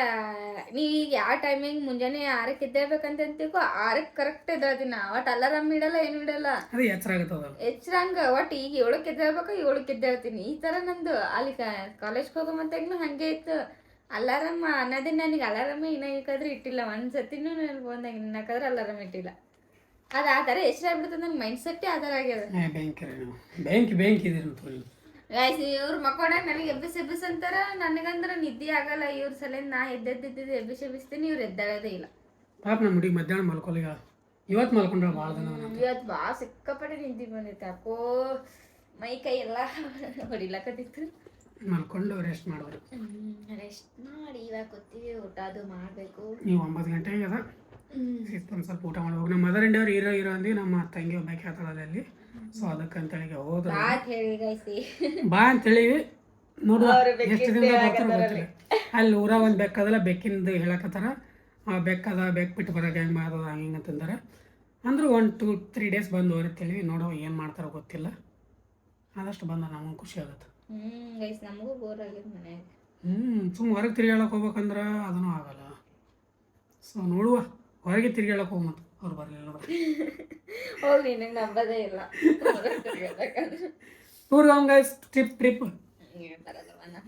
ನೀ ಈಗ ಯಾವ ಟೈಮಿಂಗ್ ಮುಂಜಾನೆ 6ಕ್ಕೆ ಎದ್ದೇಳ್ಬೇಕಂತ ಅಂತೀಕೋ 6ಕ್ಕೆ ಕರೆಕ್ಟ್ ಎದ್ದೇಳ್ತೀನಿ. ಒಟ್ಟು ಅಲಾರಾಮ್ ಇಡಲ್ಲ, ಏನು ಇಡಲ್ಲ, ಅದು ಎಚ್ಚರ ಆಗುತ್ತದ. ಎಚ್ಚರಂಗ ಒಟ್ಟು ಈಗ 7ಕ್ಕೆ ಎದ್ದೇಳ್ಬೇಕು, 7ಕ್ಕೆ ಎದ್ದೇಳ್ತೀನಿ. ಈ ಥರ ನಂದು ಅಲ್ಲಿ ಕಾಲೇಜ್ಗೆ ಹೋಗೋ ಮತ್ತಾಗ್ನು ಹಾಗೆ ಇತ್ತು. ಅಲಾರಾಮ್ ಅನ್ನೋದೇ ನನಗೆ ಅಲಾರಾಮೇ ಇನ್ನಾಕಾದ್ರೆ ಇಟ್ಟಿಲ್ಲ, ಒಂದ್ಸತಿನೂ ನನ್ನ ಫೋನ್ದಾಗ ಇನ್ನಕಾದ್ರೆ ಅಲಾರಾಮ್ ಇಟ್ಟಿಲ್ಲ. ಅದು ಆ ಥರ ಎಚ್ಚರ ಆಗ್ಬಿಡ್ತದೆ, ನನ್ನ ಮೈಂಡ್ ಸೆಟ್ಟೇ ಆ ಥರ ಆಗ್ಯದ. ಬ್ಯಾಂಕ್ ಇದೀರಿ ಗಾಯ್ಸ್, ಇವ್ರು ಮಕ್ಕೊಂಡಾಗ ನನಗೆ ಎಬ್ಬಿಸ್ ಅಂತಾರ, ನನಗಂದ್ರೆ ನಿದ್ದೆ ಆಗಲ್ಲ. ಇವ್ರ ಸಲಿಂದ ನಾ ಎದ್ದೆದ್ದಿದ್ದು ಎಬ್ಬಿಸ್ತೀನಿ, ಇವ್ರು ಎದ್ದಾಳೋದೇ ಇಲ್ಲ. ಪಾಪ ನಮ್ಮ ಹುಡುಗಿ ಮಧ್ಯಾಹ್ನ ಮಲ್ಕೊಲಿಗ, ಇವತ್ತು ಮಲ್ಕೊಂಡ್ರೆ ಭಾಳ ದಿನ. ಇವತ್ತು ಭಾಳ ಸಿಕ್ಕಾಪಟ್ಟೆ ನಿದ್ದೆ ಬಂದಿತ್ತು, ಯಾಕೋ ಮೈ ಕೈ ಎಲ್ಲ ಹೊಡಿಲಕತ್ತಿತ್ತು. ಮಲ್ಕೊಂಡು ರೆಸ್ಟ್ ಮಾಡೋರು. ರೆಸ್ಟ್ ಮಾಡಿ ಇವಾಗ ಕೂತೀವಿ, ಊಟ ಅದು ಮಾಡಬೇಕು. ನೀವು 9 ಗಂಟೆಗೆ ಅದ ಒಂದು ಸ್ವಲ್ಪ ಊಟ ಮಾಡ್ಬೇಕು. ನಮ್ಮ ಮದರ್ ಇಂಡಿಯವ್ರು ಹೀರೋ ಅಂದು ನಮ್ಮ ತಂಗಿ ಒಬ್ಬಾಕಿ ಆತಾಳಲ್ಲ ಅಲ್ಲಿ, ಸೊ ಅದಕ್ಕಂತೇಳಿ ಹೋದ್ರು. ಬಾ ಅಂತೇಳಿ ನೋಡುವ ಎಷ್ಟು ದಿನ ಬರ್ತಾರ ಗೊತ್ತಿಲ್ಲ. ಅಲ್ಲಿ ಊರಾಗ ಒಂದು ಬೆಕ್ಕದಲ್ಲ, ಬೆಕ್ಕಿಂದು ಹೇಳಕತ್ತಾರ, ಆ ಬೆಕ್ಕದ ಬೆಕ್ಕ ಬಿಟ್ಟು ಬರೋಕೆ ಹೆಂಗೆ ಮಾಡೋದು ಹಂಗೆ ಅಂತಂದಾರೆ. ಅಂದ್ರೆ 1-2-3 ಡೇಸ್ ಬಂದು ಹೋಗ್ತೇಳಿ, ನೋಡೋ ಏನು ಮಾಡ್ತಾರೋ ಗೊತ್ತಿಲ್ಲ. ಆದಷ್ಟು ಬಂದ ನಮಗೆ ಖುಷಿ ಆಗುತ್ತೆ. ನಮಗೂ ಬೋರ್ ಆಗಿದೆ ಮನ್ಯಾಗ. ಸುಮ್ಮನೆ ಹೊರಗೆ ತಿರ್ಗಾಡಕ್ಕೆ ಹೋಗ್ಬೇಕಂದ್ರೆ ಅದೂ ಆಗಲ್ಲ. ಸೊ ನೋಡುವ, ಹೊರಗೆ ತಿರ್ಗಾಡಕ್ಕೆ ಹೋಗ್ ಮತ್ತು ಅವ್ರು ಬರಲಿಲ್ಲ ಹೋಗಿ ನಿನಗೆ ನಂಬದೇ ಇಲ್ಲ. ಟೂರ್ ಗೈಸ್, ಟ್ರಿಪ್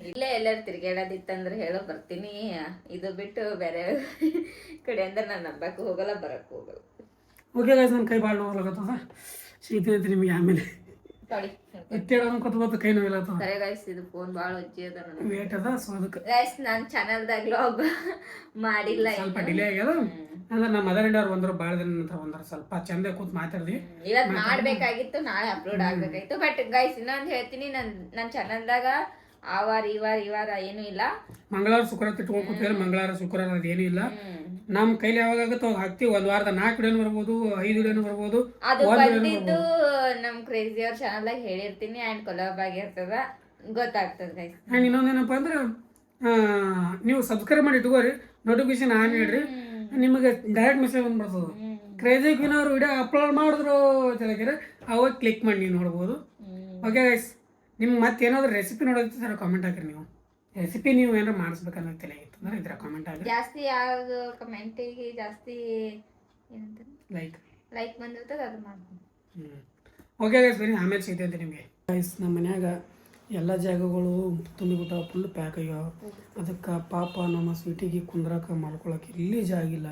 ಇಲ್ಲೇ ಎಲ್ಲರೂ ತಿರ್ಗಾಡೋದಿತ್ತಂದ್ರೆ ಹೇಳೋ ಬರ್ತೀನಿ. ಇದು ಬಿಟ್ಟು ಬೇರೆ ಕಡೆ ಅಂದ್ರೆ ನಾನು ನಂಬಕ್ಕೆ ಹೋಗಲ್ಲ, ಬರಕ್ಕೆ ಹೋಗಲ್ಲ. ಓಕೆ ಗೈಸ್, ನನ್ನ ಕೈ ಭಾಳ ನೋವಾಗತ್ತದ, ಶೀತ ಐತಿ ನಿಮಗೆ. ಆಮೇಲೆ ಎತ್ತೇಳೋದು ಕೈ ನೋವಿಲ್ಲತ್ತದ. ಸರಿ ಗೈಸ್, ಇದು ಫೋನ್ ಭಾಳ ಉಜ್ಜಿ ಅದ, ವೇಟ್ ಅದ. ಸೊ ಅದಕ್ಕೆ ಗೈಸ್ ನನ್ನ ಚಾನಲ್ದಾಗ ವ್ಲಾಗ್ ಮಾಡಿಲ್ಲ, ಸ್ವಲ್ಪ ಡಿಲೇ ಆಗ್ಯದ. ಅಂದ್ರೆ ನಮ್ಮ ಮದರ್ ಇಂಡಿಯವ್ರು ಬಂದರು, ಭಾಳ ದಿನ ನಂತರ ಬಂದರು. ಸ್ವಲ್ಪ ಚಂದ ಕೂತ್ ಮಾತಾಡ್ದಿ. ಇವತ್ತು ಮಾಡ್ಬೇಕಾಗಿತ್ತು, ನಾಳೆ ಅಪ್ಲೋಡ್ ಆಗ್ಬೇಕಾಗಿತ್ತು. ಬಟ್ ಗೈಸ್ ಇನ್ನೊಂದು ಹೇಳ್ತೀನಿ, ನನ್ನ ಚಾನಲ್ದಾಗ ಆ ವಾರ ಈ ವಾರ ಏನೂ ಇಲ್ಲ. ಮಂಗಳವಾರ ಶುಕ್ರವಾರ ತಿಟ್ಕೊಂಡು ಕೂತಿದ್ರೆ ಮಂಗಳವಾರ ಶುಕ್ರವಾರ ಅದೇನೂ ಇಲ್ಲ. ನಮ್ಮ ಕೈಲಿ ಯಾವಾಗ ಆಗುತ್ತೋ ಅವಾಗ ಹಾಕ್ತಿವಿ. ಒಂದು ವಾರದ 4 ವಿಡಿಯೋನು ಬರ್ಬೋದು, 5 ವಿಡಿಯೋನು ಬರ್ಬೋದು. ಅದು ಬಂದಿದ್ದು ನಮ್ಮ ಕ್ರೇಜಿ ಅವ್ರ ಚಾನಲ್ದಾಗ ಹೇಳಿರ್ತೀನಿ, ಆ್ಯಂಡ್ ಕೊಲಾಬ್ ಆಗಿರ್ತದ, ಗೊತ್ತಾಗ್ತದೆ ಗೈಸ್. ಆ್ಯಂಡ್ ಇನ್ನೊಂದೇನಪ್ಪ ಅಂದ್ರೆ, ನೀವು ಸಬ್ಸ್ಕ್ರೈಬ್ ಮಾಡಿ ಇಟ್ಕೋರಿ, ನೋಟಿಫಿಕೇಶನ್ ಆನ್ ಇಡ್ರಿ, ನಿಮಗೆ ಡೈರೆಕ್ಟ್ ಮೆಸೇಜ್ ಬಂದ್ಬಿಡ್ತದೆ. ಕ್ರೇಜಿ ಕ್ವೀನ್ ಅವ್ರು ವಿಡಿಯೋ ಅಪ್ಲೋಡ್ ಮಾಡಿದ್ರು ತಿಳಿದ್ರೆ ಅವಾಗ ಕ್ಲಿಕ್ ಮಾಡಿ ನೀವು ನೋಡ್ಬೋದು. ಓಕೆ ಗೈಸ್, ನಿಮ್ಗೆ ಮತ್ತೇನಾದ್ರು ರೆಸಿಪಿ ನೋಡೋದಿತ್ತು ಕಾಮೆಂಟ್ ಹಾಕಿರಿ. ನೀವು ರೆಸಿಪಿ ನೀವು ಏನಾರು ಮಾಡಿಸ್ಬೇಕನ್ನೋ ತಿಳಿಯಿತ್ತು ಅಂದ್ರೆ ಇದ್ರ ಕಾಮೆಂಟ್ ಹಾಕಿ. ಜಾಸ್ತಿ ಯಾವುದು ಕಮೆಂಟಿಗೆ ಜಾಸ್ತಿ ಏನಂತಾರೆ ಲೈಕ್ ಬಂದಿರ್ತದೆ ಅದು ಮಾಡ್ತೀನಿ. ಓಕೆ ಗೈಸ್, ಬನ್ನಿ ಆಮೇಲೆ ಸಿಗ್ತೈತೆ ನಿಮಗೆ. ಗೈಸ್, ನಮ್ಮ ಮನ್ಯಾಗ ಎಲ್ಲ ಜಾಗಗಳು ತುಂಬಿಬಿಟ್ಟಾವ, ಫುಲ್ ಪ್ಯಾಕ್ ಆಗ್ಯಾವ. ಅದಕ್ಕೆ ಪಾಪ ನಮ್ಮ ಸ್ವೀಟಿಗೆ ಕುಂದ್ರಕ್ಕೆ ಮಾಡ್ಕೊಳಕ್ಕೆ ಇಲ್ಲಿ ಜಾಗಿಲ್ಲ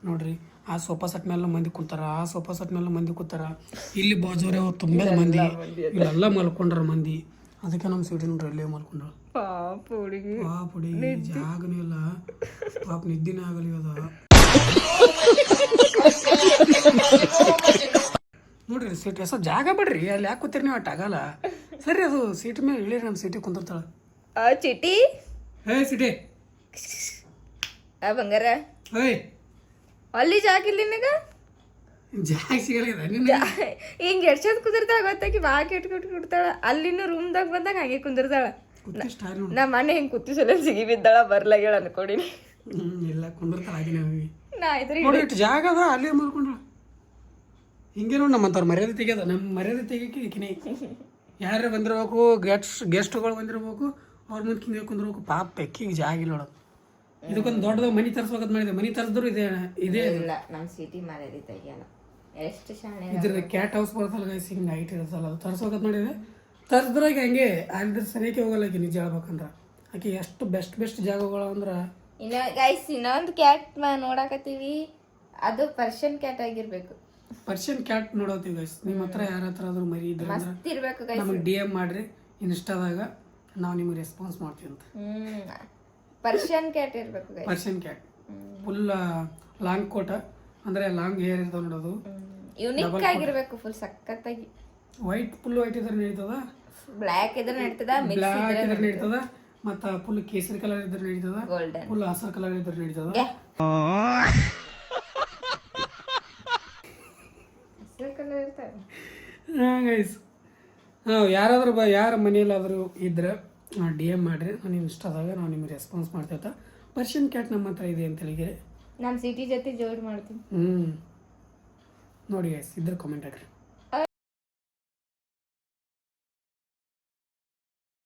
ನೋಡ್ರಿ. ಆ ಸೋಫಾ ಸೆಟ್ ಮೇಲೆ ಮಂದಿ ಕುಂತಾರ, ಆ ಸೋಫಾ ಸೆಟ್ ಮೇಲೆ ಮಂದಿ ಕೂತಾರ, ಇಲ್ಲಿ ಬಾಜೋರೆ ತುಂಬ ಮಂದಿ, ಇಲ್ಲೆಲ್ಲ ಮಲ್ಕೊಂಡ್ರ ಮಂದಿ. ಅದಕ್ಕೆ ನಮ್ಮ ಸ್ವೀಟಿ ನೋಡ್ರಿ ಅಲ್ಲೇ ಮಲ್ಕೊಂಡ್ರ. ಪಾಪ ಹುಡುಗಿ ಜಾಗನೂ ಇಲ್ಲ, ಪಾಪ ನಿದ್ದಿನೇ ಆಗಲಿ ಅದ ನೋಡ್ರಿ. ಸೀಟ್ ಹೆಸರು ಜಾಗ ಬಿಡ್ರಿ, ಅಲ್ಲಿ ಯಾಕೆ ಕೂತೀರಿ ನೀವು? ಅಟ್ಟಾಗಲ್ಲ ಸರಿ, ಅದು ಸೀಟ್ ಮೇಲೆ ಇಳಿರಿ, ನಮ್ಮ ಸೀಟಿಗೆ ಕುಂತಿರ್ತಾಳ. ಚಿಟಿ ಹೇ ಸಿಟಿ ಬಂಗಾರ, ಅಲ್ಲಿ ಜಾಗ ಇಲ್ಲ ನಿನಗ? ಜಾಗ ಸಿಗಲ್ಲ ಹಿಂಗೆ ಎಡ್ಸೋದು ಕುದಿರ್ತಾಳ, ಗೊತ್ತಾಕಿ ಬಾ ಕೆಟ್ಕೊಟ್ಟು ಕುಡ್ತಾಳ. ಅಲ್ಲಿನೂ ರೂಮ್ದಾಗ ಬಂದಾಗ ಹಂಗೆ ಕುಂದಿರ್ತಾಳ. ನಮ್ಮ ಮನೆ ಹಿಂಗೆ ಕುತ್ತಿ ಸಲ ಸಿಗಿ ಬಿದ್ದಾಳ, ಬರ್ಲಾಗ್ಯಾಳ ಅನ್ಕೊಡಿನಿ. ಇಲ್ಲ ಕುಂದಿರ್ತಾಳ ಆಗಿನ ನಾ ಇದ್ರಿ ನೋಡಿ ಜಾಗ ಅದ, ಅಲ್ಲೇ ಮಾಡ್ಕೊಂಡ್ರ ಹಿಂಗೆ ನೋಡಿ. ನಮ್ಮಂತವ್ರು ಮರ್ಯಾದೆ ತೆಗಿಯೋದ, ನಮ್ಮ ಮರ್ಯಾದೆ ತೆಗಿಯಕ್ಕೆ ಈಕಿನೇ. ಯಾರು ಬಂದಿರ್ಬೇಕು, ಗೆಸ್ಟ್ಗಳು ಬಂದಿರ್ಬೇಕು, ಅವ್ರ ಮುಂದೆ ಹಿಂಗೆ ಕುಂದಿರ್ಬೇಕು. ಪಾಪ ಬೆಕ್ಕಿಗೆ ಜಾಗ ಇಲ್ಲ ನೋಡೋದು. ಇದಕ್ಕೊಂದು ದೊಡ್ಡದ ಮನಿ ತರ್ಸ್ಬೇಕಂತ ಮಾಡಿದೆ, ಮನಿ ತರ್ಸಿದ್ರು ಇದೇ ಇಲ್ಲ. ನಮ್ಮ ಸಿಟಿ ಮರ್ಯಾದೆ ತೆಗಿಯಲ್ಲ, ಎಷ್ಟು ಶಾಣೆ. ಇದ್ರದ್ದು ಕ್ಯಾಟ್ ಹೌಸ್ ಬರ್ತಲ್ಲ ಗೈಸ್, ಹಿಂಗೆ ಹೈಟ್ ಇರುತ್ತಲ್ಲ, ಅದು ತರ್ಸ್ಬೇಕಂತ ಮಾಡಿದೆ. ತರ್ಸ್ದ್ರಾಗ ಹಂಗೆ ಅದ್ರ ಸರಿಯಾಗಿ ಹೋಗಲ್ಲ ಆಕೆ. ನಿಜ ಹೇಳ್ಬೇಕಂದ್ರೆ ಆಕೆ ಎಷ್ಟು ಬೆಸ್ಟ್ ಜಾಗಗಳು ಅಂದ್ರೆ. ಇನ್ನು ಗೈಸ್ ಇನ್ನೊಂದು ಕ್ಯಾಟ್ ನೋಡಾಕತ್ತೀವಿ, ಅದು ಪರ್ಷಿಯನ್ ಕ್ಯಾಟ್ ಆಗಿರ್ಬೇಕು. ಪರ್ಷಿಯನ್ ಕ್ಯಾಟ್ ನೋಡೋತೀವಿ ಗೈಸ್. ನಿಮ್ಮ ಹತ್ರ ಯಾರ ಹತ್ರ ಆದ್ರೂ ಮರಿ ಇದ್ರೆ ಮಸ್ತ್ ಇರ್ಬೇಕು ಗೈಸ್, ನಮಗೆ DM ಮಾಡ್ರಿ ಇನ್ಸ್ಟಾದಾಗ, ನಾವು ನಿಮಗೆ ರೆಸ್ಪಾನ್ಸ್ ಮಾಡ್ತೀವಿ ಅಂತ. ಪರ್ಷಿಯನ್ ಕ್ಯಾಟ್ ಇರ್ಬೇಕು guys. Persian cat full long coat, ಅಂದ್ರೆ ಲಾಂಗ್ ಹೇರ್ ಇರ್ತಾವ ನೋಡೋದು, ಯುನಿಕ್ ಆಗಿರ್ಬೇಕು, ಫುಲ್ ಸಖತ್ತಾಗಿ. ವೈಟ್ ಫುಲ್ ವೈಟ್ ಇದ್ರೆ ನಡೀತದ, ಬ್ಲ್ಯಾಕ್ ಇದ್ರೆ ನಡೀತದ, ಬ್ಲ್ಯಾಕ್ ಇದ್ರೆ ನಡೀತದ, ಮತ್ತು ಫುಲ್ ಕೇಸರಿ ಕಲರ್ ಇದ್ರೆ ನಡೀತದ, ಗೋಲ್ಡನ್ ಫುಲ್ ಹಸಿರು ಕಲರ್ ಇದ್ರೆ ನಡೀತದ. ಗೈಸ್, ಯಾರಾದ್ರೂ ಯಾರ ಮನೆಯಲ್ಲಾದರೂ ಇದ್ರೆ DM ಮಾಡ್ರಿ, ನಾನು ಇನ್ಸ್ಟಾದಾಗ ನಾವು ನಿಮಗೆ ರೆಸ್ಪಾನ್ಸ್ ಮಾಡ್ತೇವೆ. ಪರ್ಷಿಯನ್ ಕ್ಯಾಟ್ ನಮ್ಮ ಹತ್ರ ಇದೆ ಅಂತ ಹೇಳಿದ್ರೆ ನಮ್ಮ ಸಿಟಿ ಜೊತೆ ಜೋಡ್ ಮಾಡ್ತೀನಿ. ನೋಡಿ ಗೈಸ್ ಇದ್ರ ಕಾಮೆಂಟ್ ಹಾಕ್ರಿ.